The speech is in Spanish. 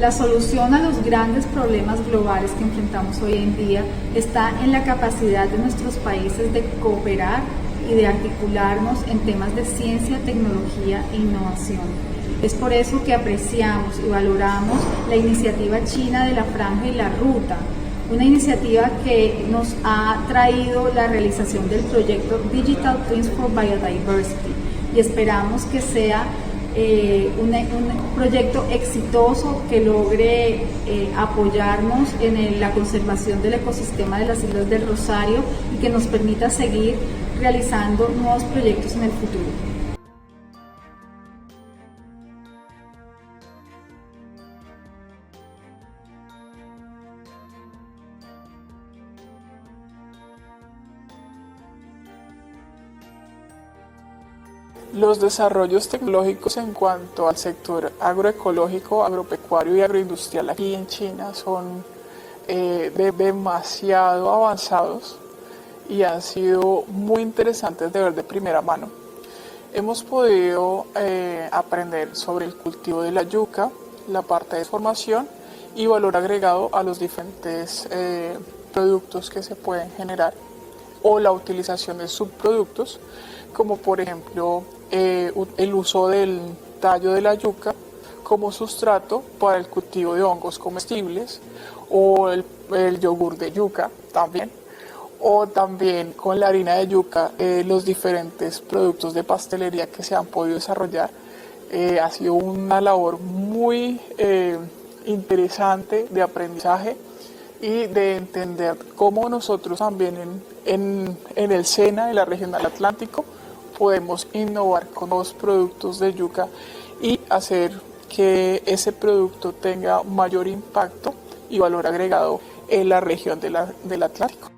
La solución a los grandes problemas globales que enfrentamos hoy en día está en la capacidad de nuestros países de cooperar y de articularnos en temas de ciencia, tecnología e innovación. Es por eso que apreciamos y valoramos la iniciativa china de la Franja y la Ruta, una iniciativa que nos ha traído la realización del proyecto Digital Twins for Biodiversity, y esperamos que sea un proyecto exitoso que logre apoyarnos en la conservación del ecosistema de las Islas del Rosario y que nos permita seguir realizando nuevos proyectos en el futuro. Los desarrollos tecnológicos en cuanto al sector agroecológico, agropecuario y agroindustrial aquí en China son demasiado avanzados y han sido muy interesantes de ver de primera mano. Hemos podido aprender sobre el cultivo de la yuca, la parte de formación y valor agregado a los diferentes productos que se pueden generar, o la utilización de subproductos, como por ejemplo el uso del tallo de la yuca como sustrato para el cultivo de hongos comestibles, o el yogur de yuca también, o también con la harina de yuca los diferentes productos de pastelería que se han podido desarrollar. Ha sido una labor muy interesante de aprendizaje y de entender cómo nosotros también en el SENA, en la región del Atlántico, podemos innovar con los productos de yuca y hacer que ese producto tenga mayor impacto y valor agregado en la región del Atlántico.